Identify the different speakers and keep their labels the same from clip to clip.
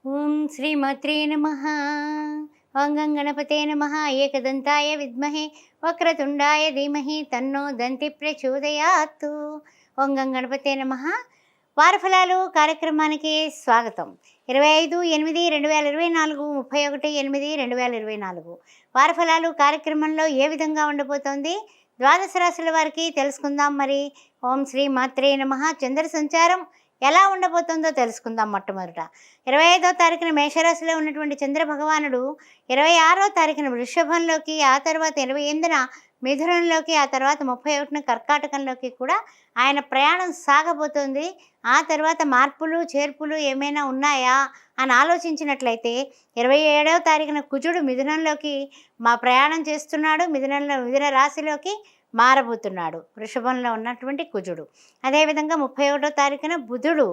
Speaker 1: ఓం శ్రీమాత్రే నమః. ఓం గణపతే నమః. ఏకదంతాయ విద్మహే వక్రతుండాయ ధీమహి తన్నో దంతి ప్రచోదయాత్. ఓం గణపతే నమః. వారఫలాలు కార్యక్రమానికి స్వాగతం. 25/8/2024, 31/8/2024 వారఫలాలు కార్యక్రమంలో ఏ విధంగా ఉండబోతోంది, ద్వాదశ రాశుల వారికి తెలుసుకుందాం. మరి ఓం శ్రీ మాత్రే నమః. చంద్ర సంచారం ఎలా ఉండబోతుందో తెలుసుకుందాం. మొట్టమొదట 25వ తారీఖున మేషరాశిలో ఉన్నటువంటి చంద్ర భగవానుడు 26వ తారీఖున వృషభంలోకి, ఆ తర్వాత 28న మిథునంలోకి, ఆ తర్వాత 31న కర్కాటకంలోకి కూడా ఆయన ప్రయాణం సాగబోతోంది. ఆ తర్వాత మార్పులు చేర్పులు ఏమైనా ఉన్నాయా అని ఆలోచించినట్లయితే 27వ తారీఖున కుజుడు మిథునంలోకి ప్రయాణం చేస్తున్నాడు. మిథున రాశిలోకి మారబోతున్నాడు వృషభంలో ఉన్నటువంటి కుజుడు. అదేవిధంగా 31వ తారీఖున బుధుడు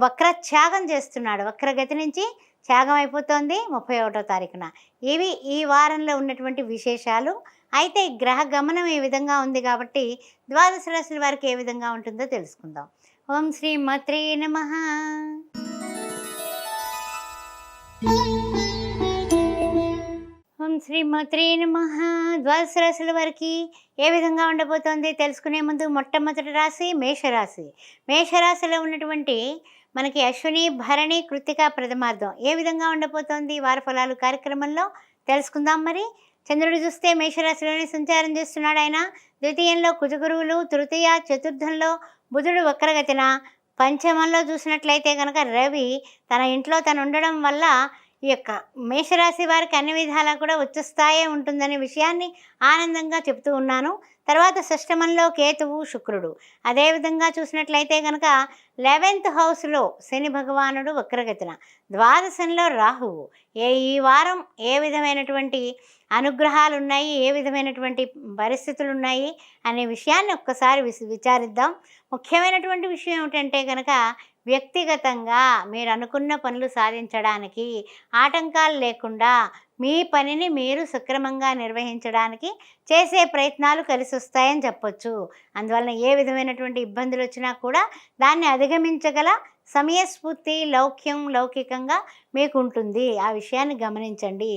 Speaker 1: వక్ర త్యాగం చేస్తున్నాడు. వక్రగతి నుంచి త్యాగం అయిపోతుంది 31వ తారీఖున. ఇవి ఈ వారంలో ఉన్నటువంటి విశేషాలు. అయితే గ్రహ గమనం ఈ విధంగా ఉంది కాబట్టి ద్వాదశ రాశుల వారికి ఏ విధంగా ఉంటుందో తెలుసుకుందాం. ఓం శ్రీ మాత్రే నమః. ఓం శ్రీ మాత్రే నమః. ద్వాదశ రాశుల వారికి ఏ విధంగా ఉండబోతోంది తెలుసుకునే ముందు మొట్టమొదటి రాశి మేషరాశి. మేషరాశిలో ఉన్నటువంటి మనకి అశ్విని, భరణి, కృత్తిక, ప్రథమార్థం ఏ విధంగా ఉండబోతోంది వారఫలాలు కార్యక్రమంలో తెలుసుకుందాం. మరి చంద్రుడు చూస్తే మేషరాశిలోనే సంచారం చేస్తున్నాడు. ఆయన ద్వితీయంలో కుజగురువులు, తృతీయ చతుర్థంలో బుధుడు వక్రగతిన, పంచమంలో చూసినట్లయితే కనుక రవి తన ఇంట్లో తను ఉండడం వల్ల ఈ యొక్క మేషరాశి వారికి అన్ని విధాలా కూడా ఉచ్చస్థాయే ఉంటుందనే విషయాన్ని ఆనందంగా చెప్తూ ఉన్నాను. తర్వాత షష్టమంలో కేతువు, శుక్రుడు. అదేవిధంగా చూసినట్లయితే కనుక 11th హౌస్లో శని భగవానుడు వక్రగతిన, ద్వాదశంలో రాహువు. ఈ వారం ఏ విధమైనటువంటి అనుగ్రహాలు ఉన్నాయి, ఏ విధమైనటువంటి పరిస్థితులు ఉన్నాయి అనే విషయాన్ని ఒక్కసారి విచారిద్దాం. ముఖ్యమైనటువంటి విషయం ఏమిటంటే కనుక వ్యక్తిగతంగా మీరు అనుకున్న పనులు సాధించడానికి ఆటంకాలు లేకుండా మీ పనిని మీరు సక్రమంగా నిర్వహించడానికి చేసే ప్రయత్నాలు కలిసి వస్తాయని చెప్పొచ్చు. అందువలన ఏ విధమైనటువంటి ఇబ్బందులు వచ్చినా కూడా దాన్ని అధిగమించగల సమయస్ఫూర్తి, లౌకికంగా మీకు ఉంటుంది. ఆ విషయాన్ని గమనించండి.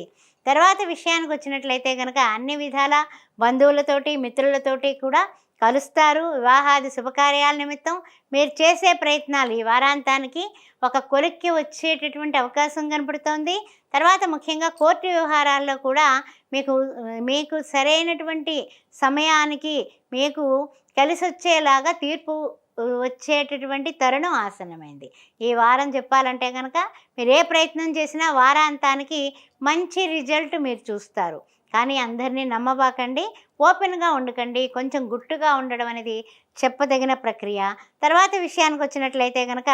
Speaker 1: తర్వాత విషయానికి వచ్చినట్లయితే కనుక అన్ని విధాల బంధువులతోటి, మిత్రులతోటి కూడా కలుస్తారు. వివాహాది శుభకార్యాల నిమిత్తం మీరు చేసే ప్రయత్నాలు ఈ వారాంతానికి ఒక కొలిక్కి వచ్చేటటువంటి అవకాశం కనపడుతోంది. తర్వాత ముఖ్యంగా కోర్టు వ్యవహారాల్లో కూడా మీకు సరైనటువంటి సమయానికి మీకు కలిసి వచ్చేలాగా తీర్పు వచ్చేటటువంటి తరుణం ఆసన్నమైంది. ఈ వారం చెప్పాలంటే కనుక మీరు ఏ ప్రయత్నం చేసినా వారాంతానికి మంచి రిజల్ట్ మీరు చూస్తారు. కానీ అందరినీ నమ్మబాకండి, ఓపెన్గా ఉండకండి. కొంచెం గుట్టుగా ఉండడం అనేది చెప్పదగిన ప్రక్రియ. తర్వాత విషయానికి వచ్చినట్లయితే కనుక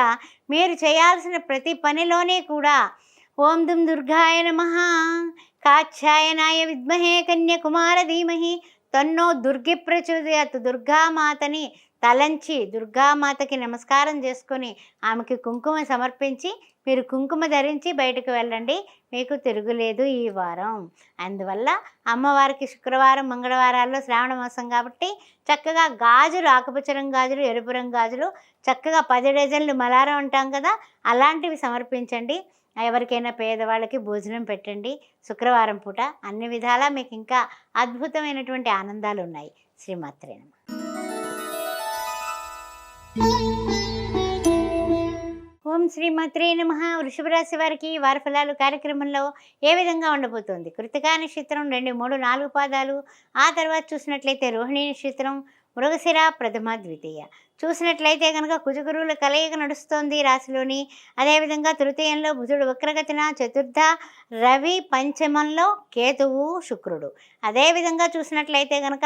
Speaker 1: మీరు చేయాల్సిన ప్రతి పనిలోనే కూడా ఓం దుం దుర్గాయ నమః, కాచ్యాయనాయ విద్మహే, కన్యకుమార ధీమహి తన్నో దుర్గి ప్రచోదయాత్. దుర్గామాతని తలంచి దుర్గామాతకి నమస్కారం చేసుకొని ఆమెకి కుంకుమ సమర్పించి మీరు కుంకుమ ధరించి బయటకు వెళ్ళండి. మీకు తిరుగులేదు ఈ వారం. అందువల్ల అమ్మవారికి శుక్రవారం, మంగళవారాల్లో శ్రావణ మాసం కాబట్టి చక్కగా గాజులు, ఆకుపచ్చ రంగు గాజులు, ఎరుపు రంగు గాజులు, చక్కగా 10 డజన్లు మలారం అంటాం కదా, అలాంటివి సమర్పించండి. ఎవరికైనా పేదవాళ్ళకి భోజనం పెట్టండి శుక్రవారం పూట. అన్ని విధాలా మీకు ఇంకా అద్భుతమైనటువంటి ఆనందాలు ఉన్నాయి. శ్రీమాత్రే నమః. ఓం శ్రీమాత్రే నమః. వృషభ రాశి వారికి వారఫలాలు కార్యక్రమంలో ఏ విధంగా ఉండబోతోంది? కృతికా నక్షత్రం 2, 3, 4 పాదాలు. ఆ తర్వాత చూసినట్లయితే రోహిణి నక్షత్రం, మృగశిర, ప్రథమ, ద్వితీయ. చూసినట్లయితే కనుక కుజగురువుల కలయిక నడుస్తోంది రాశిలోని. అదేవిధంగా తృతీయంలో బుధుడు వక్రగతిన, చతుర్థ రవి, పంచమంలో కేతువు, శుక్రుడు. అదేవిధంగా చూసినట్లయితే కనుక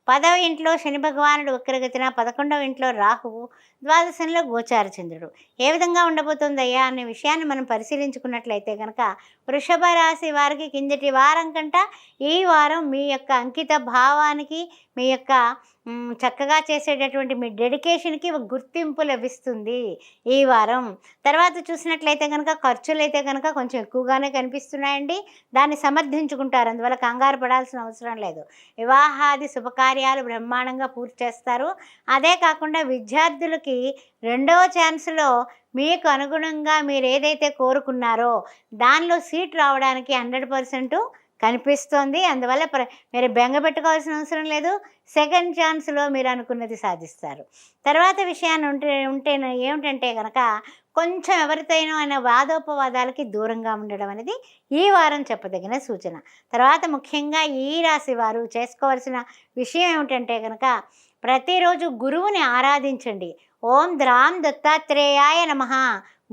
Speaker 1: 10వ ఇంట్లో శని భగవానుడు వక్రగతిన, 11వ ఇంట్లో రాహువు, ద్వాదశంలో గోచార చంద్రుడు. ఏ విధంగా ఉండబోతుందయ్యా అనే విషయాన్ని మనం పరిశీలించుకున్నట్లయితే కనుక వృషభ రాశి వారికి కిందటి వారం కంట ఈ వారం మీ యొక్క అంకిత భావానికి, మీ యొక్క చక్కగా చేసేటటువంటి మీ డెడికేషన్కి ఒక గుర్తింపు లభిస్తుంది ఈ వారం. తర్వాత చూసినట్లయితే కనుక ఖర్చులు అయితే కనుక కొంచెం ఎక్కువగానే కనిపిస్తున్నాయండి. దాన్ని సమర్థించుకుంటారు. అందువల్ల కంగారు పడాల్సిన అవసరం లేదు. వివాహాది శుభకార్యాలు శుభకార్యాలు బ్రహ్మాండంగా పూర్తి చేస్తారు. అదే కాకుండా విద్యార్థులకి రెండవ ఛాన్స్‌లో మీకు అనుగుణంగా మీరు ఏదైతే కోరుకున్నారో దానిలో సీట్ రావడానికి 100% కనిపిస్తోంది. అందువల్ల మీరు బెంగ పెట్టుకోవాల్సిన అవసరం లేదు. సెకండ్ ఛాన్స్‌లో మీరు అనుకున్నది సాధిస్తారు. తర్వాత విషయాన్ని ఏమిటంటే గనక కొంచెం ఎవరితోనో అయిన వాదోపవాదాలకి దూరంగా ఉండడం అనేది ఈ వారం చెప్పదగిన సూచన. తర్వాత ముఖ్యంగా ఈ రాశి వారు చేసుకోవాల్సిన విషయం ఏమిటంటే గనక ప్రతిరోజు గురువుని ఆరాధించండి. ఓం ద్రాం దత్తాత్రేయాయ నమః.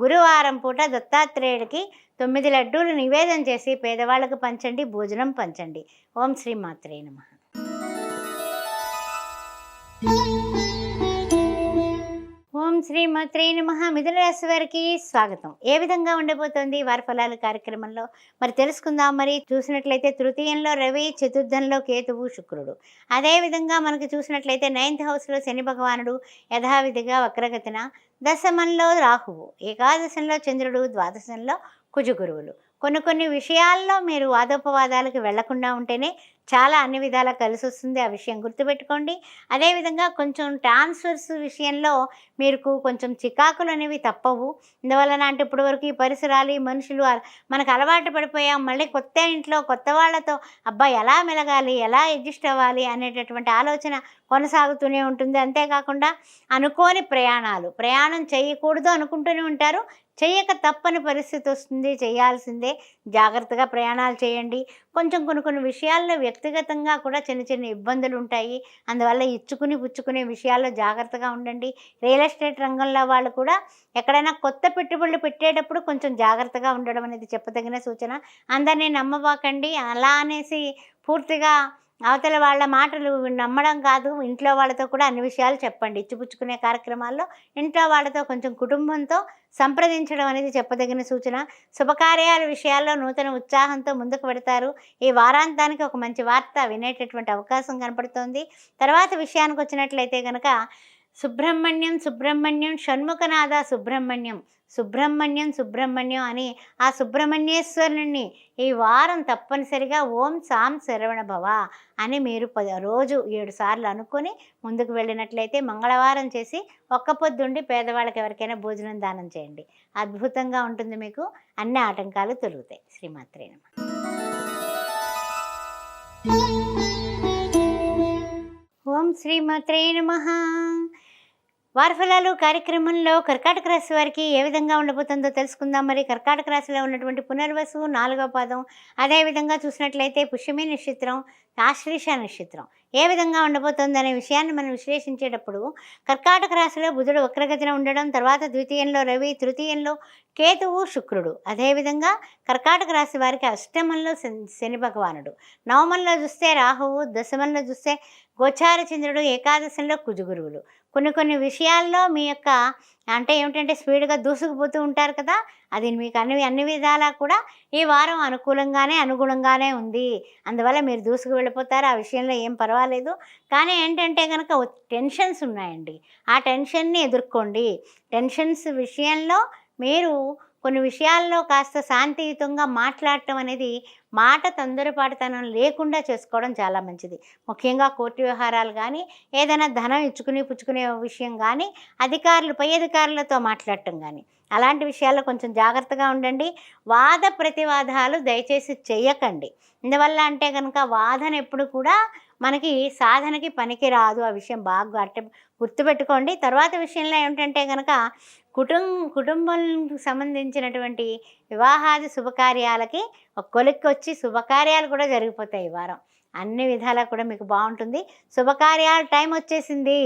Speaker 1: గురువారం పూట దత్తాత్రేయుడికి 9 లడ్డూలు నివేదన చేసి పేదవాళ్ళకు పంచండి, భోజనం పంచండి. ఓం శ్రీ మాత్రే నమః. ఓం శ్రీ మాత్రే నమః. మిథున రాశి వారికి స్వాగతం. ఏ విధంగా ఉండబోతోంది వారి ఫలాలు కార్యక్రమంలో మరి తెలుసుకుందాం. మరి చూసినట్లయితే తృతీయంలో రవి, చతుర్థంలో కేతువు, శుక్రుడు. అదేవిధంగా మనకి చూసినట్లయితే 9th హౌస్లో శని భగవానుడు యథావిధిగా వక్రగతిన, దశమంలో రాహువు, ఏకాదశంలో చంద్రుడు, ద్వాదశంలో కుజగురువులు. కొన్ని విషయాల్లో మీరు వాదోపవాదాలకు వెళ్లకుండా ఉంటేనే చాలా అన్ని విధాలా కలిసి వస్తుంది. ఆ విషయం గుర్తుపెట్టుకోండి. అదేవిధంగా కొంచెం ట్రాన్స్ఫర్స్ విషయంలో మీకు కొంచెం చికాకులు అనేవి తప్పవు. ఇందువలన అంటే ఇప్పటి వరకు ఈ పరిసరాలు, ఈ మనుషులు మనకు అలవాటు పడిపోయాం. మళ్ళీ కొత్త ఇంట్లో కొత్త వాళ్ళతో అబ్బా ఎలా మెలగాలి, ఎలా అడ్జస్ట్ అవ్వాలి అనేటటువంటి ఆలోచన కొనసాగుతూనే ఉంటుంది. అంతేకాకుండా అనుకోని ప్రయాణం చేయకూడదు అనుకుంటూనే ఉంటారు. చెయ్యక తప్పని పరిస్థితి వస్తుంది, చేయాల్సిందే. జాగ్రత్తగా ప్రయాణాలు చేయండి. కొంచెం కొన్ని విషయాల్లో వ్యక్తిగతంగా కూడా చిన్న ఇబ్బందులు ఉంటాయి. అందువల్ల ఇచ్చుకుని పుచ్చుకునే విషయాల్లో జాగ్రత్తగా ఉండండి. రియల్ ఎస్టేట్ రంగంలో వాళ్ళు కూడా ఎక్కడైనా కొత్త పెట్టుబడులు పెట్టేటప్పుడు కొంచెం జాగ్రత్తగా ఉండడం అనేది చెప్పదగిన సూచన. అందరినీ నమ్మబాకండి. అలా అనేసి పూర్తిగా అవతల వాళ్ళ మాటలు నమ్మడం కాదు. ఇంట్లో వాళ్ళతో కూడా అన్ని విషయాలు చెప్పండి. ఇచ్చిపుచ్చుకునే కార్యక్రమాల్లో ఇంట్లో వాళ్ళతో కొంచెం కుటుంబంతో సంప్రదించడం అనేది చెప్పదగిన సూచన. శుభకార్యాల విషయాల్లో నూతన ఉత్సాహంతో ముందుకు పెడతారు. ఈ వారాంతానికి ఒక మంచి వార్త వినేటటువంటి అవకాశం కనపడుతోంది. తర్వాత విషయానికి వచ్చినట్లయితే కనుక సుబ్రహ్మణ్యం షణ్ముఖనాథ సుబ్రహ్మణ్యం అని ఆ సుబ్రహ్మణ్యేశ్వరుని ఈ వారం తప్పనిసరిగా ఓం సాం శరవణ భవ అని మీరు రోజు 7 సార్లు అనుకొని ముందుకు వెళ్ళినట్లయితే మంగళవారం చేసి ఒక్క పొద్దుండి పేదవాళ్ళకి ఎవరికైనా భోజనం దానం చేయండి. అద్భుతంగా ఉంటుంది. మీకు అన్ని ఆటంకాలు తొలుగుతాయి. శ్రీమాత్రే నమః. ఓం శ్రీమాత్రే నమః. వారి ఫలాలు కార్యక్రమంలో కర్కాటక రాశి వారికి ఏ విధంగా ఉండబోతుందో తెలుసుకుందాం. మరి కర్కాటక రాశిలో ఉన్నటువంటి పునర్వసు 4వ పాదం, అదేవిధంగా చూసినట్లయితే పుష్యమి నక్షత్రం, ఆశ్లేష నక్షత్రం ఏ విధంగా ఉండబోతుందనే విషయాన్ని మనం విశ్లేషించేటప్పుడు కర్కాటక రాశిలో బుధుడు వక్రగతిన ఉండడం, తర్వాత ద్వితీయంలో రవి, తృతీయంలో కేతువు, శుక్రుడు. అదేవిధంగా కర్కాటక రాశి వారికి అష్టమంలో శని భగవానుడు, నవమంలో చూస్తే రాహువు, దశమంలో చూస్తే గోచార చంద్రుడు, ఏకాదశంలో కుజగురువులు. కొన్ని విషయాల్లో మీ యొక్క అంటే ఏమిటంటే స్పీడ్గా దూసుకుపోతూ ఉంటారు కదా, అది మీకు అన్ని విధాలా కూడా ఈ వారం అనుగుణంగానే ఉంది. అందువల్ల మీరు దూసుకు వెళ్ళిపోతారు. ఆ విషయంలో ఏం పర్వాలేదు. కానీ ఏంటంటే కనుక టెన్షన్స్ ఉన్నాయండి. ఆ టెన్షన్ని ఎదుర్కోండి. టెన్షన్స్ విషయంలో మీరు కొన్ని విషయాల్లో కాస్త శాంతియుతంగా మాట్లాడటం అనేది, మాట తొందరపాటుతనం లేకుండా చేసుకోవడం చాలా మంచిది. ముఖ్యంగా కోర్టు వ్యవహారాలు కానీ, ఏదైనా ధనం ఇచ్చుకుని పుచ్చుకునే విషయం కానీ, పై అధికారులతో మాట్లాడటం కానీ, అలాంటి విషయాల్లో కొంచెం జాగ్రత్తగా ఉండండి. వాద ప్రతివాదాలు దయచేసి చేయకండి. ఇందువల్ల అంటే కనుక వాదన ఎప్పుడు కూడా మనకి సాధనకి పనికి రాదు. ఆ విషయం బాగా గుర్తుపెట్టుకోండి. తర్వాత విషయంలో ఏమిటంటే కనుక కుటుంబానికి సంబంధించినటువంటి వివాహాది శుభకార్యాలకి ఒక కొలిక్కి వచ్చి శుభకార్యాలు కూడా జరిగిపోతాయి ఈ వారం. అన్ని విధాలా కూడా మీకు బాగుంటుంది. శుభకార్యాల టైం వచ్చేసింది.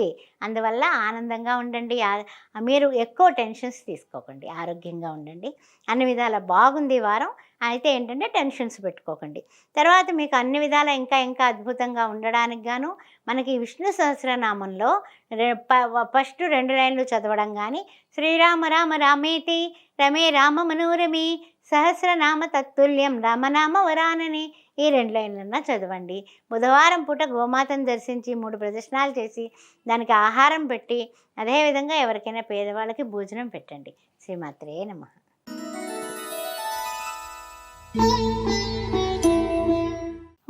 Speaker 1: అందువల్ల ఆనందంగా ఉండండి. మీరు ఎక్కువ టెన్షన్స్ తీసుకోకండి. ఆరోగ్యంగా ఉండండి. అన్ని విధాలా బాగుంది ఈ వారం. అయితే ఏంటంటే టెన్షన్స్ పెట్టుకోకండి. తర్వాత మీకు అన్ని విధాలా ఇంకా అద్భుతంగా ఉండడానికి గాను మనకి విష్ణు సహస్రనామంలో ఫస్ట్ 2 లైన్లు చదవడం కానీ, శ్రీరామ రామ రామేతి రమే రామ మనోరమి సహస్రనామ తత్తుల్యం రామనామ వరానని ఈ 2 లైన్లన్నా చదవండి. బుధవారం పూట గోమాతను దర్శించి 3 ప్రదక్షిణాలు చేసి దానికి ఆహారం పెట్టి, అదేవిధంగా ఎవరికైనా పేదవాళ్ళకి భోజనం పెట్టండి. శ్రీమాత్రే నమః.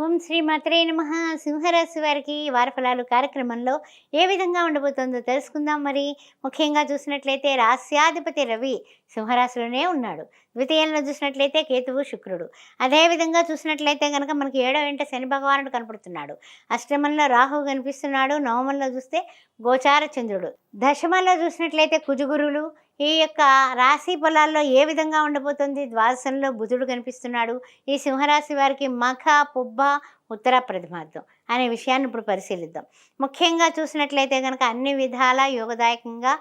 Speaker 1: ఓం శ్రీ మాత్రే నమః. సింహరాశి వారికి వార ఫలాలు కార్యక్రమంలో ఏ విధంగా ఉండబోతుందో తెలుసుకుందాం. మరి ముఖ్యంగా చూసినట్లయితే రాస్యాధిపతి రవి సింహరాశిలోనే ఉన్నాడు. ద్వితీయంలో చూసినట్లయితే కేతువు శుక్రుడు. అదేవిధంగా చూసినట్లయితే కనుక మనకి 7వ ఇంట శని భగవానుడు కనపడుతున్నాడు. అష్టమంలో రాహువు కనిపిస్తున్నాడు. నవమంలో చూస్తే గోచార చంద్రుడు. దశమంలో చూసినట్లయితే కుజుగురులు. ఈ యొక్క రాశి ఫలాల్లో ఏ విధంగా ఉండబోతుంది? ద్వాదశంలో బుధుడు కనిపిస్తున్నాడు. ఈ సింహరాశి వారికి మఖ, పుబ్బ, ఉత్తర ప్రథమార్థం అనే విషయాన్ని ఇప్పుడు పరిశీలిద్దాం. ముఖ్యంగా చూసినట్లయితే కనుక అన్ని విధాల యోగదాయకంగా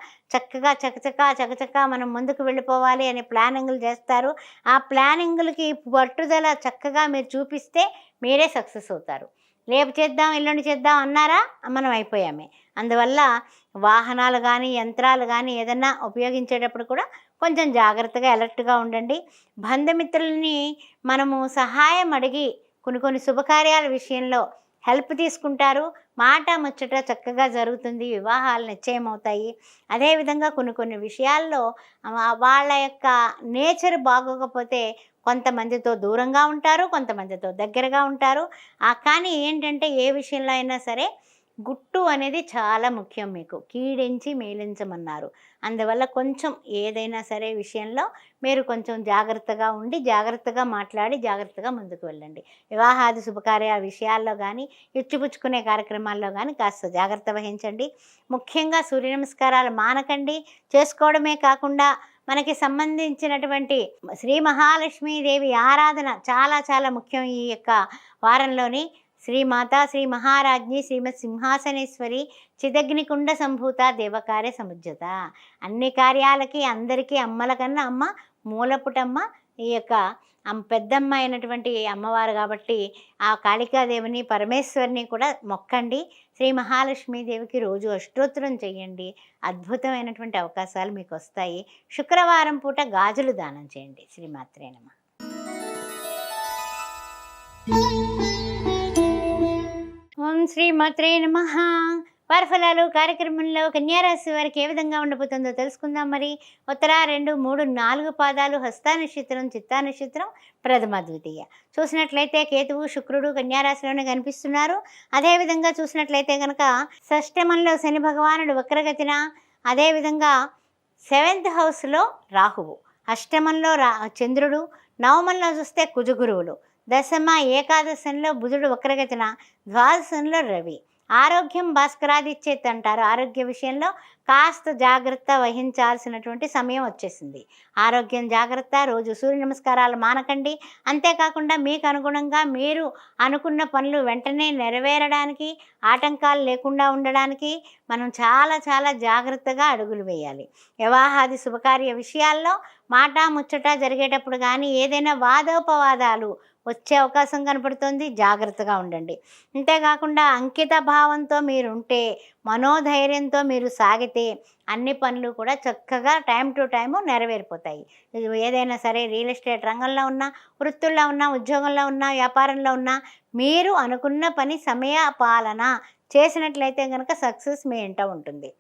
Speaker 1: చకచకా మనం ముందుకు వెళ్ళిపోవాలి అనే ప్లానింగ్లు చేస్తారు. ఆ ప్లానింగులకి పట్టుదల చక్కగా మీరు చూపిస్తే మీరే సక్సెస్ అవుతారు. రేపు చేద్దాం, ఎల్లుండి చేద్దాం అన్నారా, మనం అయిపోయామే. అందువల్ల వాహనాలు కానీ యంత్రాలు కానీ ఏదన్నా ఉపయోగించేటప్పుడు కూడా కొంచెం జాగ్రత్తగా అలర్ట్గా ఉండండి. బంధుమిత్రులని మనము సహాయం అడిగి కొన్ని శుభకార్యాల విషయంలో హెల్ప్ తీసుకుంటారు. మాట ముచ్చట చక్కగా జరుగుతుంది. వివాహాలు నిశ్చయమవుతాయి. అదేవిధంగా కొన్ని విషయాల్లో వాళ్ళ యొక్క నేచర్ బాగోకపోతే కొంతమందితో దూరంగా ఉంటారు, కొంతమందితో దగ్గరగా ఉంటారు. కానీ ఏంటంటే ఏ విషయంలో అయినా సరే గుట్టు అనేది చాలా ముఖ్యం. మీకు కీడించి మేలించమన్నారు. అందువల్ల కొంచెం ఏదైనా సరే విషయంలో మీరు కొంచెం జాగ్రత్తగా ఉండి జాగ్రత్తగా మాట్లాడి జాగ్రత్తగా ముందుకు వెళ్ళండి. వివాహాది శుభకార్యాల విషయాల్లో కానీ ఇచ్చిపుచ్చుకునే కార్యక్రమాల్లో కానీ కాస్త జాగ్రత్త వహించండి. ముఖ్యంగా సూర్య నమస్కారాలు మానకండి. చేసుకోవడమే కాకుండా మనకి సంబంధించినటువంటి శ్రీ మహాలక్ష్మీదేవి ఆరాధన చాలా చాలా ముఖ్యం. ఈ యొక్క వారంలోని శ్రీమాత శ్రీ మహారాజ్ఞి శ్రీమత్ సింహాసనేశ్వరి చిదగ్నికుండ సంభూత దేవకార్య సముజ్జత. అన్ని కార్యాలకి అందరికీ అమ్మల కన్నా అమ్మ మూలపుటమ్మ. ఈ యొక్క పెద్దమ్మ అయినటువంటి అమ్మవారు కాబట్టి ఆ కాళికాదేవిని పరమేశ్వరిని కూడా మొక్కండి. శ్రీ మహాలక్ష్మీదేవికి రోజు అష్టోత్తరం చేయండి. అద్భుతమైనటువంటి అవకాశాలు మీకు వస్తాయి. శుక్రవారం పూట గాజులు దానం చేయండి. శ్రీమాత్రే నమః. ఓం శ్రీ మాత్రే నమః. వారఫలాలు కార్యక్రమంలో కన్యారాశి వారికి ఏ విధంగా ఉండబోతుందో తెలుసుకుందాం. మరి ఉత్తర 2, 3, 4 పాదాలు హస్త నక్షత్రం, చిత్తా నక్షత్రం, ప్రథమ ద్వితీయ. చూసినట్లయితే కేతువు శుక్రుడు కన్యారాశిలోనే కనిపిస్తున్నారు. అదేవిధంగా చూసినట్లయితే కనుక షష్టమంలో శని భగవానుడు వక్రగతిన, అదేవిధంగా 7th హౌస్లో రాహువు, అష్టమంలో చంద్రుడు, నవమంలో చూస్తే కుజగురువులు, దశమ ఏకాదశంలో బుధుడు వక్రగతిన, ద్వాదశంలో రవి. ఆరోగ్యం భాస్కరాదిచ్చేత్ అంటారు. ఆరోగ్య విషయంలో కాస్త జాగ్రత్త వహించాల్సినటువంటి సమయం వచ్చేసింది. ఆరోగ్యం జాగ్రత్త. రోజు సూర్య నమస్కారాలు మానకండి. అంతేకాకుండా మీకు అనుగుణంగా మీరు అనుకున్న పనులు వెంటనే నెరవేరడానికి, ఆటంకాలు లేకుండా ఉండడానికి మనం చాలా చాలా జాగ్రత్తగా అడుగులు వేయాలి. వివాహాది శుభకార్య విషయాల్లో మాట ముచ్చట జరిగేటప్పుడు కానీ ఏదైనా వాదోపవాదాలు వచ్చే అవకాశం కనపడుతుంది. జాగ్రత్తగా ఉండండి. అంతేకాకుండా అంకిత భావంతో మీరుంటే, మనోధైర్యంతో మీరు సాగితే అన్ని పనులు కూడా చక్కగా టైం టు టైము నెరవేరిపోతాయి. ఏదైనా సరే రియల్ ఎస్టేట్ రంగంలో ఉన్నా, వృత్తుల్లో ఉన్నా, ఉద్యోగంలో ఉన్నా, వ్యాపారంలో ఉన్నా మీరు అనుకున్న పని సమయ పాలన చేసినట్లయితే కనుక సక్సెస్ మీ ఇంట ఉంటుంది.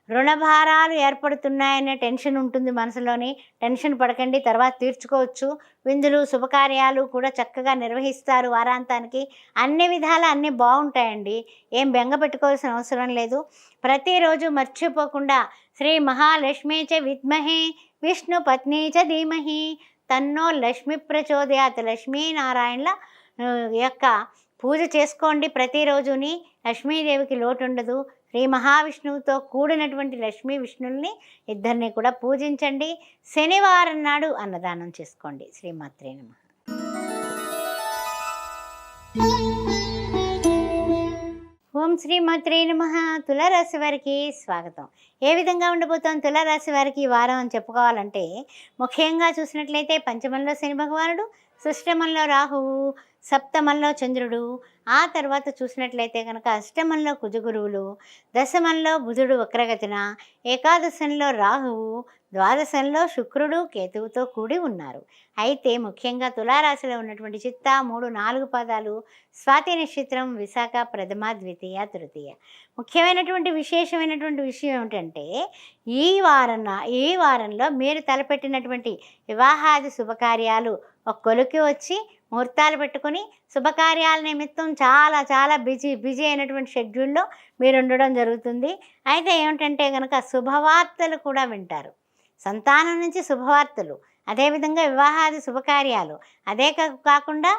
Speaker 1: రుణభారాలు ఏర్పడుతున్నాయనే టెన్షన్ ఉంటుంది మనసులోని. టెన్షన్ పడకండి, తర్వాత తీర్చుకోవచ్చు. విందులు శుభకార్యాలు కూడా చక్కగా నిర్వహిస్తారు. వారాంతానికి అన్ని విధాలు అన్నీ బాగుంటాయండి. ఏం బెంగ పెట్టుకోవాల్సిన అవసరం లేదు. ప్రతిరోజు మర్చిపోకుండా శ్రీ మహాలక్ష్మీ చ విద్మహే విష్ణు పత్ని చ ధీమహి తన్నో లక్ష్మి ప్రచోదయాత్ లక్ష్మీనారాయణల యొక్క పూజ చేసుకోండి. ప్రతిరోజుని లక్ష్మీదేవికి లోటు ఉండదు. శ్రీ మహావిష్ణువుతో కూడినటువంటి లక్ష్మీ విష్ణుల్ని ఇద్దరిని కూడా పూజించండి. శనివారం నాడు అన్నదానం చేసుకోండి. శ్రీమాత్రే నమః. ఓం శ్రీమాత్రే నమః. తులారాశి వారికి స్వాగతం. ఏ విధంగా ఉండబోతోంది తులారాశి వారికి ఈ వారం అని చెప్పుకోవాలంటే, ముఖ్యంగా చూసినట్లయితే పంచమంలో శని భగవానుడు, షష్టమంలో రాహువు, సప్తమంలో చంద్రుడు, ఆ తర్వాత చూసినట్లయితే కనుక అష్టమంలో కుజగురువులు, దశమంలో బుధుడు వక్రగతిన, ఏకాదశంలో రాహువు, ద్వాదశంలో శుక్రుడు కేతువుతో కూడి ఉన్నారు. అయితే ముఖ్యంగా తులారాశిలో ఉన్నటువంటి చిత్త 3, 4 పాదాలు, స్వాతి నక్షత్రం, విశాఖ ప్రథమ ద్వితీయ తృతీయ. ముఖ్యమైనటువంటి విశేషమైనటువంటి విషయం ఏమిటంటే ఈ వారంలో మీరు తలపెట్టినటువంటి వివాహాది శుభకార్యాలు ఒక కొలికి వచ్చి ముహూర్తాలు పెట్టుకుని శుభకార్యాల నిమిత్తం చాలా చాలా బిజీ అయినటువంటి షెడ్యూల్లో మీరు ఉండడం జరుగుతుంది. అయితే ఏమిటంటే కనుక శుభవార్తలు కూడా వింటారు. సంతానం నుంచి శుభవార్తలు, అదేవిధంగా వివాహాది శుభకార్యాలు, అదే కాకుండా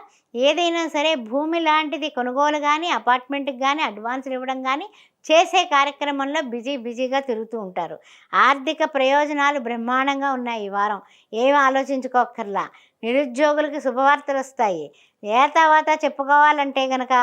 Speaker 1: ఏదైనా సరే భూమి లాంటిది కొనుగోలు కానీ, అపార్ట్మెంట్కి కానీ అడ్వాన్సులు ఇవ్వడం కానీ చేసే కార్యక్రమంలో బిజీగా తిరుగుతూ ఉంటారు. ఆర్థిక ప్రయోజనాలు బ్రహ్మాండంగా ఉన్నాయి ఈ వారం. ఏం ఆలోచించుకోక్కర్లా. నిరుద్యోగులకి శుభవార్తలు వస్తాయి. ఏ తర్వాత చెప్పుకోవాలంటే కనుక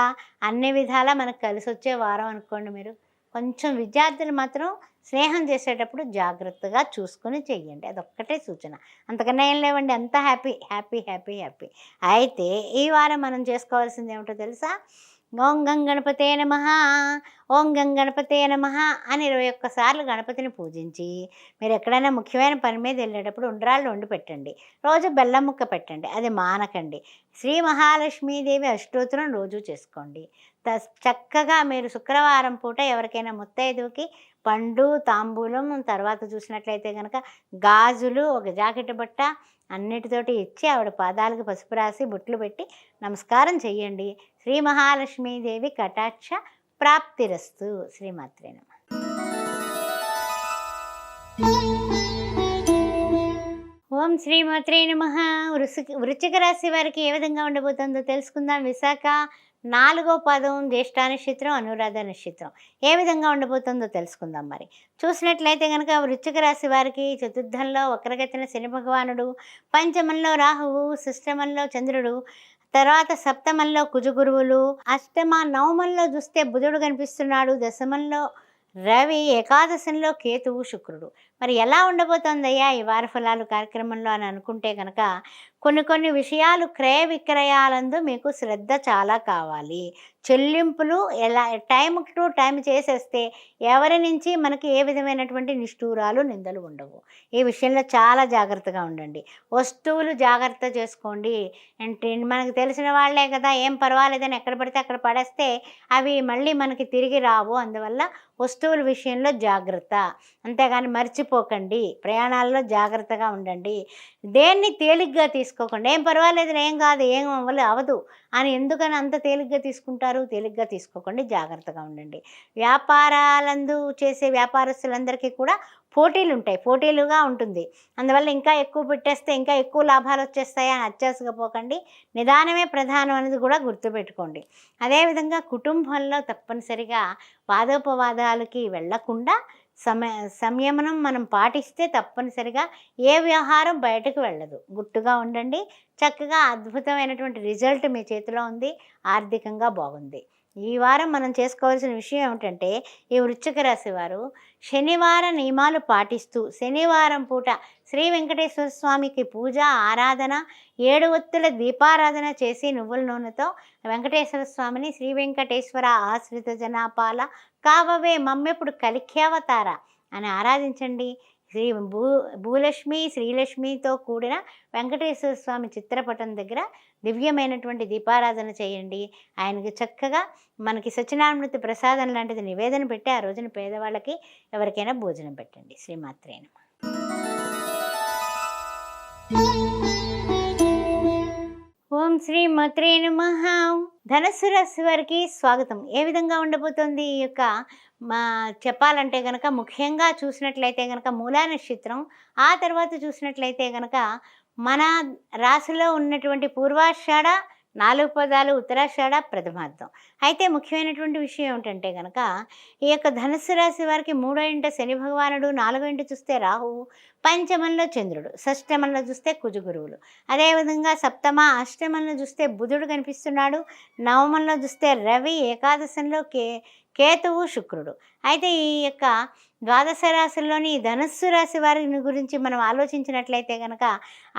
Speaker 1: అన్ని విధాలా మనకు కలిసి వచ్చే వారం అనుకోండి మీరు. కొంచెం విద్యార్థులు మాత్రం స్నేహం చేసేటప్పుడు జాగ్రత్తగా చూసుకొని చెయ్యండి. అదొక్కటే సూచన. అంతకన్నా ఏం లేవండి. అంతా హ్యాపీ. అయితే ఈ వారం మనం చేసుకోవాల్సింది ఏమిటో తెలుసా? ఓం గం గణపతే నమః, ఓం గం గణపతే నమః అని 21 సార్లు గణపతిని పూజించి, మీరు ఎక్కడైనా ముఖ్యమైన పని మీద వెళ్ళేటప్పుడు ఉండ్రాళ్ళు వండి పెట్టండి. రోజు బెల్లం ముక్క పెట్టండి. అది మానకండి. శ్రీ మహాలక్ష్మీదేవి అష్టోత్తరం రోజు చేసుకోండి. చక్కగా మీరు శుక్రవారం పూట ఎవరికైనా ముత్తైదువుకి పండు, తాంబూలం, తర్వాత చూసినట్లయితే కనుక గాజులు, ఒక జాకెట్ బట్ట అన్నిటితోటి ఇచ్చి ఆవిడ పాదాలకు పసుపు రాసి బొట్లు పెట్టి నమస్కారం చెయ్యండి. శ్రీ మహాలక్ష్మీదేవి కటాక్ష ప్రాప్తిరస్తు. శ్రీమాత్రే నమః. ఓం శ్రీమాత్రే నమః. వృశ్చిక రాశి వారికి ఏ విధంగా ఉండబోతుందో తెలుసుకుందాం. విశాఖ 4వ పాదం, జ్యేష్ఠ నక్షత్రం, అనురాధ నక్షత్రం ఏ విధంగా ఉండబోతుందో తెలుసుకుందాం. మరి చూసినట్లయితే కనుక వృశ్చిక రాశి వారికి చతుర్థంలో వక్రగతిన శని భగవానుడు, పంచమంలో రాహువు, షష్టమంలో చంద్రుడు, తర్వాత సప్తమంలో కుజగురువులు, అష్టమ నవమంలో చూస్తే బుధుడు కనిపిస్తున్నాడు, దశమంలో రవి, ఏకాదశంలో కేతువు, శుక్రుడు. మరి ఎలా ఉండబోతోందయ్యా ఈ వార ఫలాలు కార్యక్రమంలో అని అనుకుంటే కనుక కొన్ని విషయాలు క్రయ విక్రయాలందు మీకు శ్రద్ధ చాలా కావాలి. చెల్లింపులు ఎలా టైం టు టైం చేసేస్తే ఎవరి నుంచి మనకి ఏ విధమైనటువంటి నిష్ఠూరాలు, నిందలు ఉండవు. ఈ విషయంలో చాలా జాగ్రత్తగా ఉండండి. వస్తువులు జాగ్రత్త చేసుకోండి. అంటే మనకు తెలిసిన వాళ్ళే కదా, ఏం పర్వాలేదని ఎక్కడ పడితే అక్కడ పడేస్తే అవి మళ్ళీ మనకి తిరిగి రావు. అందువల్ల వస్తువుల విషయంలో జాగ్రత్త. అంతేగాని మర్చిపోకండి. ప్రయాణాల్లో జాగ్రత్తగా ఉండండి. దేన్ని తేలిగ్గా తీసుకోకండి. ఏం పర్వాలేదు, ఏం కాదు, ఏం అవదు అని ఎందుకని అంత తేలిగ్గా తీసుకుంటారు? తేలిగ్గా తీసుకోకండి, జాగ్రత్తగా ఉండండి. వ్యాపారాలందు చేసే వ్యాపారస్తులందరికీ కూడా పోటీలుగా ఉంటుంది. అందువల్ల ఇంకా ఎక్కువ పెట్టేస్తే ఇంకా ఎక్కువ లాభాలు వచ్చేస్తాయని అత్యాశగా పోకండి. నిదానమే ప్రధానం అనేది కూడా గుర్తుపెట్టుకోండి. అదేవిధంగా కుటుంబంలో తప్పనిసరిగా వాదోపవాదాలకి వెళ్లకుండా సంయమనం మనం పాటిస్తే తప్పనిసరిగా ఏ వ్యవహారం బయటకు వెళ్ళదు. గుట్టుగా ఉండండి. చక్కగా అద్భుతమైనటువంటి రిజల్ట్ మీ చేతిలో ఉంది. ఆర్థికంగా బాగుంది. ఈ వారం మనం చేసుకోవాల్సిన విషయం ఏమిటంటే, ఈ వృశ్చిక రాశి వారు శనివార నియమాలు పాటిస్తూ శనివారం పూట శ్రీ వెంకటేశ్వర స్వామికి పూజ, ఆరాధన, 7 ఒత్తుల దీపారాధన చేసి నువ్వుల నూనెతో వెంకటేశ్వర స్వామిని శ్రీ వెంకటేశ్వర ఆశ్రిత జనాపాల కావవే మమ్మెప్పుడు కలిఖ్యావతార అని ఆరాధించండి. భూలక్ష్మి, శ్రీలక్ష్మితో కూడిన వెంకటేశ్వర స్వామి చిత్రపటం దగ్గర దివ్యమైనటువంటి దీపారాధన చేయండి. ఆయనకి చక్కగా మనకి సత్యనారాయణమూర్తి ప్రసాదం లాంటిది నివేదన పెట్టి ఆ రోజున పేదవాళ్ళకి ఎవరికైనా భోజనం పెట్టండి. శ్రీమాత్రే నమః. ఓం శ్రీమాత్రే నమః. ధనుస్సు రాశి వారికి స్వాగతం. ఏ విధంగా ఉండబోతోంది ఈ యొక్క చెప్పాలంటే కనుక ముఖ్యంగా చూసినట్లయితే కనుక మూలా నక్షత్రం, ఆ తర్వాత చూసినట్లయితే కనుక మన రాశిలో ఉన్నటువంటి పూర్వాషాఢ 4 పదాలు, ఉత్తరాషాఢ ప్రథమార్థం. అయితే ముఖ్యమైనటువంటి విషయం ఏమిటంటే కనుక ఈ యొక్క ధనుస్సు రాశి వారికి 3వ ఇంట శని భగవానుడు, 4వ ఇంట చూస్తే రాహువు, పంచమంలో చంద్రుడు, షష్టమంలో చూస్తే కుజగురువులు, అదేవిధంగా సప్తమ అష్టమంలో చూస్తే బుధుడు కనిపిస్తున్నాడు, నవమంలో చూస్తే రవి, ఏకాదశంలో కేతువు, శుక్రుడు. అయితే ఈ యొక్క ద్వాదశ రాశుల్లోని ధనుస్సు రాశి వారిని గురించి మనం ఆలోచించినట్లయితే కనుక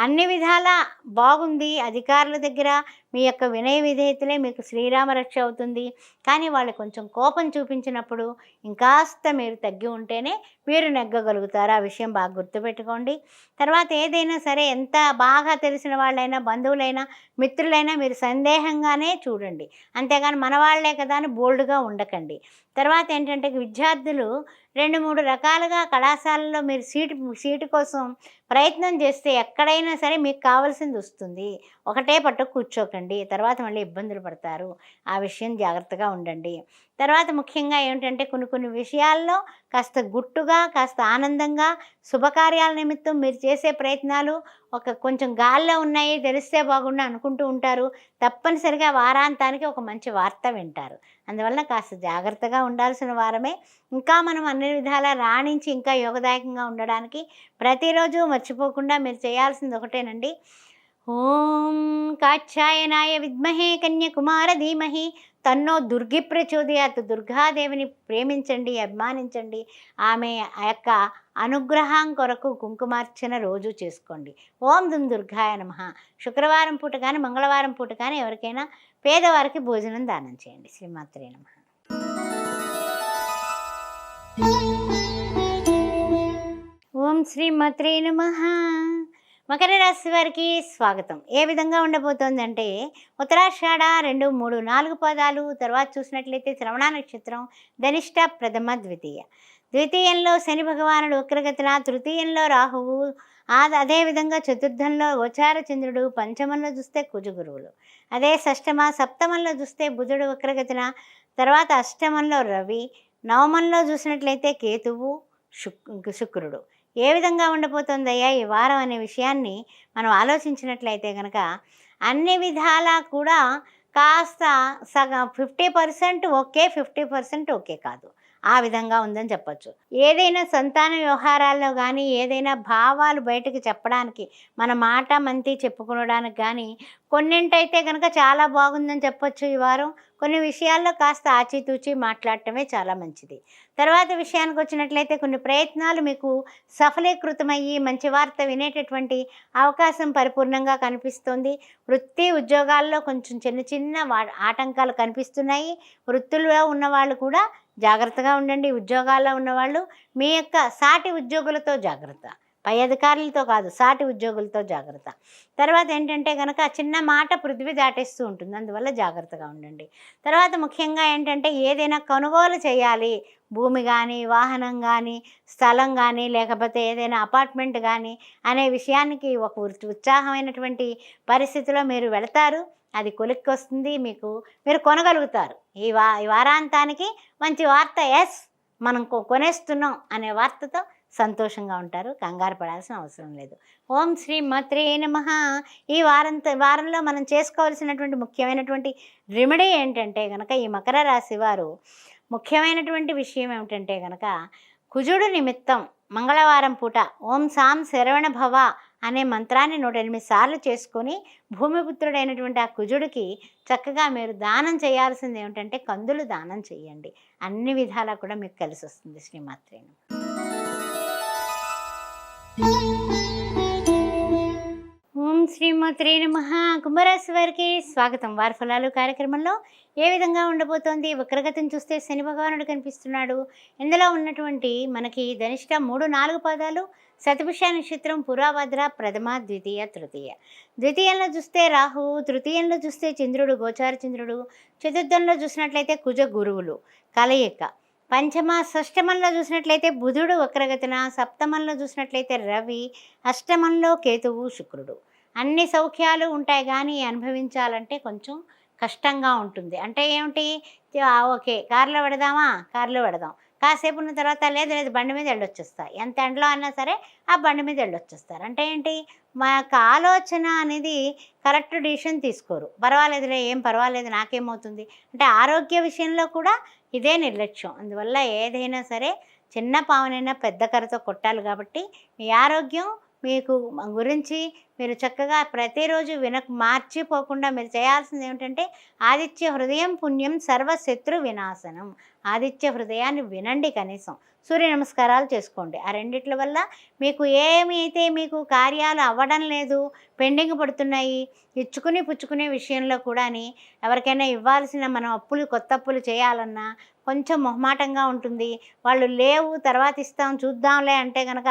Speaker 1: అన్ని విధాలా బాగుంది. అధికారుల దగ్గర మీ యొక్క వినయ విధేయతలే మీకు శ్రీరామ రక్ష అవుతుంది. కానీ వాళ్ళు కొంచెం కోపం చూపించినప్పుడు ఇంకాస్త మీరు తగ్గి ఉంటేనే మీరు నెగ్గగలుగుతారు. ఆ విషయం బాగా గుర్తుపెట్టుకోండి. తర్వాత ఏదైనా సరే ఎంత బాగా తెలిసిన వాళ్ళైనా, బంధువులైనా, మిత్రులైనా మీరు సందేహంగానే చూడండి. అంతేగాని మన వాళ్ళే కదా అని బోల్డ్గా ఉండకండి. తర్వాత ఏంటంటే విద్యార్థులు 2-3 రకాలుగా కళాశాలలో మీరు సీటు కోసం ప్రయత్నం చేస్తే ఎక్కడైనా సరే మీకు కావాల్సింది వస్తుంది. ఒకటే పట్టుకు కూర్చోకండి. తర్వాత మళ్ళీ ఇబ్బందులు పడతారు. ఆ విషయం జాగ్రత్తగా ఉండండి. తర్వాత ముఖ్యంగా ఏమిటంటే కొన్ని విషయాల్లో కాస్త గుట్టుగా, కాస్త ఆనందంగా శుభకార్యాల నిమిత్తం మీరు చేసే ప్రయత్నాలు కొంచెం గాల్లో ఉన్నాయి, తెలిస్తే బాగుండు అనుకుంటూ ఉంటారు. తప్పనిసరిగా వారాంతానికి ఒక మంచి వార్త వింటారు. అందువలన కాస్త జాగ్రత్తగా ఉండాల్సిన వారమే. ఇంకా మనం అన్ని విధాలా రాణించి ఇంకా యోగదాయకంగా ఉండడానికి ప్రతిరోజు మర్చిపోకుండా మీరు చేయాల్సింది ఒకటేనండి. ఓం కాత్యాయనాయ విద్మహే కన్యకుమార ధీమహి తన్నో దుర్గి ప్రచోదయాత్. దుర్గాదేవిని ప్రేమించండి, అభిమానించండి. ఆమె ఆ యొక్క అనుగ్రహం కొరకు కుంకుమార్చన రోజు చేసుకోండి. ఓం దుర్గాయ నమః. శుక్రవారం పూట కానీ మంగళవారం పూట కానీ ఎవరికైనా పేదవారికి భోజనం దానం చేయండి. శ్రీమాత్రే నమః. ఓం శ్రీమాత్రే నమః. మకర రాశి వారికి స్వాగతం. ఏ విధంగా ఉండబోతోందంటే ఉత్తరాషాఢ 2, 3, 4 పాదాలు, తర్వాత చూసినట్లయితే శ్రవణ నక్షత్రం, ధనిష్ట, ప్రథమ, ద్వితీయ. ద్వితీయంలో శని భగవానుడు వక్రగతిన, తృతీయంలో రాహువు, అదేవిధంగా చతుర్థంలో గోచార చంద్రుడు, పంచమంలో చూస్తే కుజ గురువులు, అదే షష్టమ సప్తమంలో చూస్తే బుధుడు వక్రగతిన, తర్వాత అష్టమంలో రవి, నవమంలో చూసినట్లయితే కేతువు, శుక్రుడు. ఏ విధంగా ఉండబోతుందయ్యా ఈ వారం అనే విషయాన్ని మనం ఆలోచించినట్లయితే కనుక అన్ని విధాలా కూడా కాస్త సగం 50% ఓకే, 50% ఓకే కాదు. ఆ విధంగా ఉందని చెప్పచ్చు. ఏదైనా సంతాన వ్యవహారాల్లో కానీ, ఏదైనా భావాలు బయటకు చెప్పడానికి, మన మాట మంతి చెప్పుకోవడానికి కానీ కొన్నింటైతే కనుక చాలా బాగుందని చెప్పొచ్చు ఈ వారం. కొన్ని విషయాల్లో కాస్త ఆచితూచి మాట్లాడటమే చాలా మంచిది. తర్వాత విషయానికి వచ్చినట్లయితే కొన్ని ప్రయత్నాలు మీకు సఫలీకృతమయ్యి మంచి వార్త వినేటటువంటి అవకాశం పరిపూర్ణంగా కనిపిస్తుంది. వృత్తి ఉద్యోగాల్లో కొంచెం చిన్న ఆటంకాలు కనిపిస్తున్నాయి. వృత్తుల్లో ఉన్నవాళ్ళు కూడా జాగ్రత్తగా ఉండండి. ఉద్యోగాల్లో ఉన్నవాళ్ళు మీ యొక్క సాటి ఉద్యోగులతో జాగ్రత్త, పై అధికారులతో కాదు, సాటి ఉద్యోగులతో జాగ్రత్త. తర్వాత ఏంటంటే కనుక చిన్న మాట పృథ్వీ దాటేస్తూ ఉంటుంది, అందువల్ల జాగ్రత్తగా ఉండండి. తర్వాత ముఖ్యంగా ఏంటంటే ఏదైనా కొనుగోలు చేయాలి, భూమి కానీ, వాహనం కానీ, స్థలం కానీ, లేకపోతే ఏదైనా అపార్ట్మెంట్ కానీ అనే విషయానికి ఒక ఉత్సాహమైనటువంటి పరిస్థితిలో మీరు వెళతారు. అది కొలిక్కి వస్తుంది, మీరు కొనగలుగుతారు. ఈ వారాంతానికి మంచి వార్త, ఎస్ మనం కొనేస్తున్నాం అనే వార్తతో సంతోషంగా ఉంటారు. కంగారు పడాల్సిన అవసరం లేదు. ఓం శ్రీ మాత్రే నమః. ఈ వారంలో మనం చేసుకోవాల్సినటువంటి ముఖ్యమైనటువంటి రెమెడీ ఏంటంటే కనుక ఈ మకర రాశి వారు ముఖ్యమైనటువంటి విషయం ఏమిటంటే కనుక కుజుడు నిమిత్తం మంగళవారం పూట ఓం సాం శరవణ భవ అనే మంత్రాన్ని 108 సార్లు చేసుకొని భూమిపుత్రుడైనటువంటి ఆ కుజుడికి చక్కగా మీరు దానం చేయాల్సింది ఏమిటంటే కందులు దానం చేయండి. అన్ని విధాలా కూడా మీకు కలిసి వస్తుంది. శ్రీమాత్రే నమః. ఓం శ్రీమాత్రే నమః. కుంభరాశి వారికి స్వాగతం. వారి ఫలాలు కార్యక్రమంలో ఏ విధంగా ఉండబోతోంది? వక్రగతిని చూస్తే శని భగవానుడు కనిపిస్తున్నాడు. ఇందులో ఉన్నటువంటి మనకి ధనిష్ట 3, 4 పాదాలు, శతభిష నక్షత్రం, పురాభద్ర, ప్రథమ, ద్వితీయ, తృతీయ. ద్వితీయంలో చూస్తే రాహువు, తృతీయంలో చూస్తే చంద్రుడు, గోచార చంద్రుడు, చతుర్థంలో చూసినట్లయితే కుజ గురువులు కలయిక, పంచమ షష్టమంలో చూసినట్లయితే బుధుడు వక్రగతిన, సప్తమంలో చూసినట్లయితే రవి, అష్టమంలో కేతువు, శుక్రుడు. అన్ని సౌఖ్యాలు ఉంటాయి కానీ అనుభవించాలంటే కొంచెం కష్టంగా ఉంటుంది. అంటే ఏమిటి, ఓకే కార్లో పెడదామా, కార్లో పెడదాం, కాసేపు ఉన్న తర్వాత లేదు బండి మీద వెళ్ళొచ్చేస్తా, ఎంత ఎండలో అయినా సరే ఆ బండి మీద వెళ్ళొచ్చేస్తారు. అంటే ఏంటి, మా యొక్క ఆలోచన అనేది కరెక్ట్ డిసిషన్ తీసుకోరు. పర్వాలేదులే, ఏం పర్వాలేదు, నాకేమవుతుంది అంటే ఆరోగ్య విషయంలో కూడా ఇదే నిర్లక్ష్యం. అందువల్ల ఏదైనా సరే చిన్న పావునైనా పెద్ద కర్రతో కొట్టాలి. కాబట్టి మీ ఆరోగ్యం మీకు గురించి మీరు చక్కగా ప్రతిరోజు మార్చిపోకుండా మీరు చేయాల్సింది ఏమిటంటే ఆదిత్య హృదయం పుణ్యం సర్వశత్రు వినాశనం. ఆదిత్య హృదయాన్ని వినండి, కనీసం సూర్య నమస్కారాలు చేసుకోండి. ఆ రెండిట్ల వల్ల మీకు ఏమైతే మీకు కార్యాలు అవ్వడం లేదు, పెండింగ్ పడుతున్నాయి, ఇచ్చుకుని పుచ్చుకునే విషయంలో కూడాని ఎవరికైనా ఇవ్వాల్సిన మనం కొత్త అప్పులు చేయాలన్నా కొంచెం మొహమాటంగా ఉంటుంది. వాళ్ళు లేవు, తర్వాత ఇస్తాం, చూద్దాంలే అంటే కనుక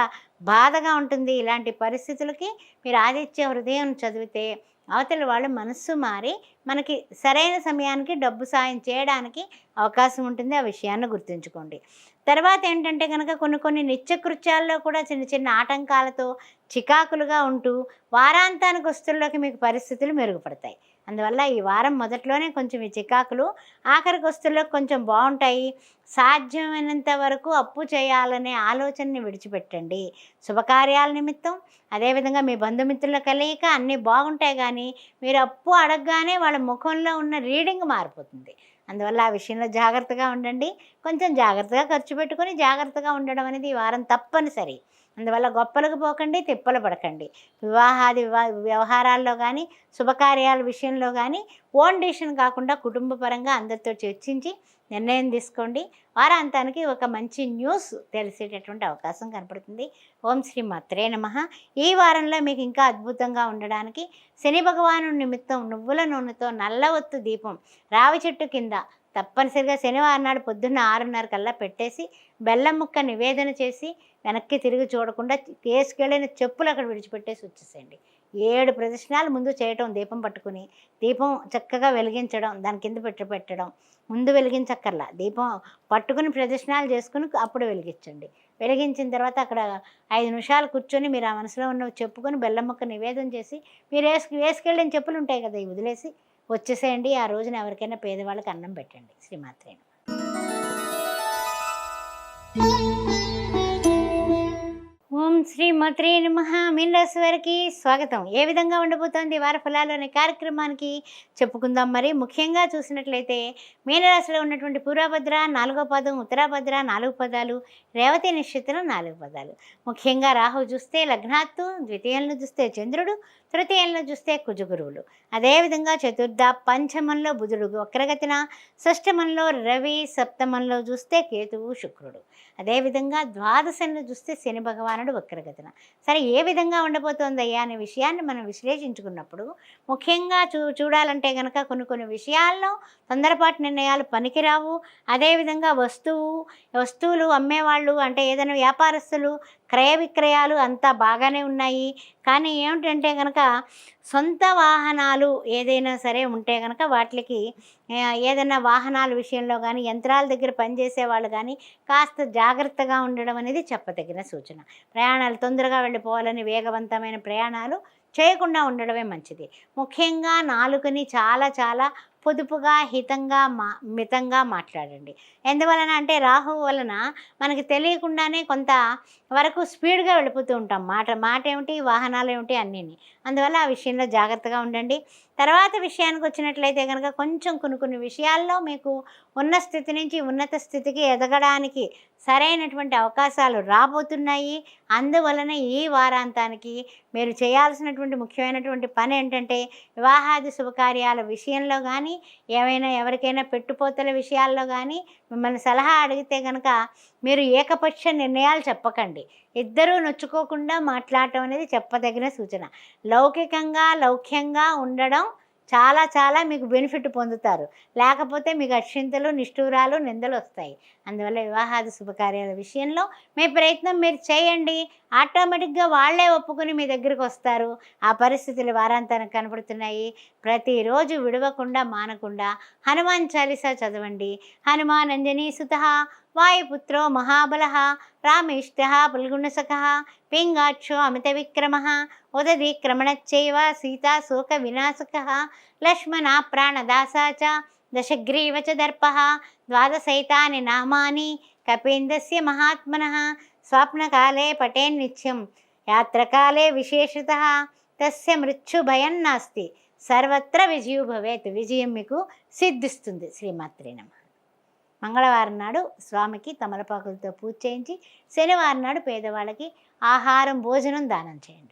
Speaker 1: బాధగా ఉంటుంది. ఇలాంటి పరిస్థితులకి మీరు ఆదిత్య హృదయం చదివితే అవతల వాళ్ళు మనస్సు మారి మనకి సరైన సమయానికి డబ్బు సాయం చేయడానికి అవకాశం ఉంటుంది. ఆ విషయాన్ని గుర్తుంచుకోండి. తర్వాత ఏంటంటే కనుక కొన్ని నిత్యకృత్యాల్లో కూడా చిన్న చిన్న ఆటంకాలతో చికాకులుగా ఉంటూ వారాంతానికి వస్తువుల్లోకి మీకు పరిస్థితులు మెరుగుపడతాయి. అందువల్ల ఈ వారం మొదట్లోనే కొంచెం ఈ చికాకులు ఆఖరికి వస్తువుల్లోకి కొంచెం బాగుంటాయి. సాధ్యమైనంత వరకు అప్పు చేయాలనే ఆలోచనని విడిచిపెట్టండి. శుభకార్యాల నిమిత్తం అదేవిధంగా మీ బంధుమిత్రుల కలయిక అన్నీ బాగుంటాయి, కానీ మీరు అప్పు అడగగానే వాళ్ళ ముఖంలో ఉన్న రీడింగ్ మారిపోతుంది. అందువల్ల ఆ విషయంలో జాగ్రత్తగా ఉండండి. కొంచెం జాగ్రత్తగా ఖర్చు పెట్టుకొని జాగ్రత్తగా ఉండడం అనేది ఈ వారం తప్పనిసరి. అందువల్ల గొప్పలకు పోకండి, తిప్పలు పడకండి. వివాహాది వ్యవహారాల్లో కానీ శుభకార్యాల విషయంలో కానీ ఓన్ డిసిషన్ కాకుండా కుటుంబ పరంగా అందరితో చర్చించి నిర్ణయం తీసుకోండి. వారాంతానికి ఒక మంచి న్యూస్ తెలిసేటటువంటి అవకాశం కనపడుతుంది. ఓం శ్రీ మాత్రే నమః. ఈ వారంలో మీకు ఇంకా అద్భుతంగా ఉండడానికి శని భగవాను నిమిత్తం నువ్వుల నూనెతో నల్ల ఒత్తు దీపం రావి చెట్టు కింద తప్పనిసరిగా శనివారం నాడు పొద్దున్న 6:30 కల్లా పెట్టేసి బెల్లం ముక్క నివేదన చేసి వెనక్కి తిరిగి చూడకుండా వేసుకెళ్ళిన చెప్పులు అక్కడ విడిచిపెట్టేసి వచ్చేసేయండి. 7 ప్రదక్షిణాలు ముందు చేయటం, దీపం పట్టుకుని దీపం చక్కగా వెలిగించడం, దాని కింద పెట్టడం. ముందు వెలిగించక్కర్లా, దీపం పట్టుకుని ప్రదక్షిణాలు చేసుకుని అప్పుడు వెలిగించండి. వెలిగించిన తర్వాత అక్కడ 5 నిమిషాలు కూర్చొని మీరు ఆ మనసులో ఉన్నవి చెప్పుకొని బెల్లం ముక్క నివేదన చేసి మీరు వేసుకెళ్ళిన చెప్పులు ఉంటాయి కదా, ఇవి వదిలేసి వచ్చేసేయండి. ఆ రోజున ఎవరికైనా పేదవాళ్ళకి అన్నం పెట్టండి. శ్రీమాత్రే నమః. ఓం శ్రీ మాత్రే నమః. మీనరాశి వారికి స్వాగతం. ఏ విధంగా ఉండబోతోంది వార ఫలాలు అనే కార్యక్రమానికి చెప్పుకుందాం. మరి ముఖ్యంగా చూసినట్లయితే మీనరాశిలో ఉన్నటువంటి పూర్వభద్ర 4వ పాదం, ఉత్తరాభద్ర 4 పదాలు, రేవతి నక్షత్రం 4 పదాలు. ముఖ్యంగా రాహు చూస్తే లగ్నాత్తు, ద్వితీయంలో చూస్తే చంద్రుడు, తృతీయంలో చూస్తే కుజగురువులు. అదేవిధంగా చతుర్థ పంచమంలో బుధుడు వక్రగతిన, షష్టమంలో రవి, సప్తమంలో చూస్తే కేతువు శుక్రుడు. అదేవిధంగా ద్వాదశంలో చూస్తే శని భగవానుడు వక్రగతిన. సరే, ఏ విధంగా ఉండబోతోందయ్యా అనే విషయాన్ని మనం విశ్లేషించుకున్నప్పుడు ముఖ్యంగా చూడాలంటే కనుక కొన్ని విషయాల్లో తొందరపాటు నిర్ణయాలు పనికిరావు. అదేవిధంగా వస్తువులు అమ్మేవాళ్ళు అంటే ఏదైనా వ్యాపారస్తులు క్రయ విక్రయాలు అంతా బాగానే ఉన్నాయి. కానీ ఏమిటంటే కనుక సొంత వాహనాలు ఏదైనా సరే ఉంటే కనుక వాటికి ఏదైనా వాహనాల విషయంలో కానీ యంత్రాల దగ్గర పనిచేసే వాళ్ళు కానీ కాస్త జాగ్రత్తగా ఉండడం అనేది చెప్పదగిన సూచన. ప్రయాణాలు తొందరగా వెళ్ళిపోవాలని వేగవంతమైన ప్రయాణాలు చేయకుండా ఉండడమే మంచిది. ముఖ్యంగా నాలుకని చాలా చాలా పొదుపుగా హితంగా మితంగా మాట్లాడండి. ఎందువలన అంటే రాహువు వలన మనకి తెలియకుండానే కొంత వరకు స్పీడ్గా వెళ్ళిపోతూ ఉంటాం. మాట ఏమిటి, వాహనాలు ఏమిటి అన్నీని. అందువల్ల ఆ విషయంలో జాగ్రత్తగా ఉండండి. తర్వాత విషయానికి వచ్చినట్లయితే కనుక కొంచెం కొన్ని విషయాల్లో మీకు ఉన్న స్థితి నుంచి ఉన్నత స్థితికి ఎదగడానికి సరైనటువంటి అవకాశాలు రాబోతున్నాయి. అందువలన ఈ వారాంతానికి మీరు చేయాల్సినటువంటి ముఖ్యమైనటువంటి పని ఏంటంటే వివాహాది శుభకార్యాల విషయంలో కానీ ఎవరికైనా పెట్టుపోతల విషయాల్లో కానీ మిమ్మల్ని సలహా అడిగితే కనుక మీరు ఏకపక్ష నిర్ణయాలు చెప్పకండి. ఇద్దరూ నొచ్చుకోకుండా మాట్లాడటం అనేది చెప్పదగిన సూచన. లౌక్యంగా ఉండడం చాలా చాలా మీకు బెనిఫిట్ పొందుతారు. లేకపోతే మీకు అక్షింతలు, నిష్ఠూరాలు, నిందలు వస్తాయి. అందువల్ల వివాహాది శుభకార్యాల విషయంలో మీ ప్రయత్నం మీరు చేయండి. ఆటోమేటిక్గా వాళ్ళే ఒప్పుకొని మీ దగ్గరికి వస్తారు. ఆ పరిస్థితులు వారాంతానికి కనపడుతున్నాయి. ప్రతిరోజు విడవకుండా మానకుండా హనుమాన్ చాలీసా చదవండి. హనుమాన్ అంజనీ సుతః వాయుపుత్రో మహాబలః రామేష్టః ఫల్గుణసఖః పింగాక్షో అమిత విక్రమః ఉదదీక్రమణచ్చైవ సీతా శోక వినాశకః లక్ష్మణ ప్రాణదాసా చ దశగ్రీవ చ దర్పః ద్వాదశైతాని నామాని కపీంద్రస్య మహాత్మనః స్వప్నకాలే పఠేన్నిత్యం యాత్రకాలే విశేషతః తస్య మృత్యుభయం నాస్తి సర్వత్ర విజయో భవేత్. విజయం మీకు సిద్ధిస్తుంది. శ్రీమాత్రే నమః. మంగళవారం నాడు స్వామికి తమలపాకులతో పూజ చేయించి శనివారం నాడు పేదవాళ్ళకి ఆహారం భోజనం దానం చేయండి.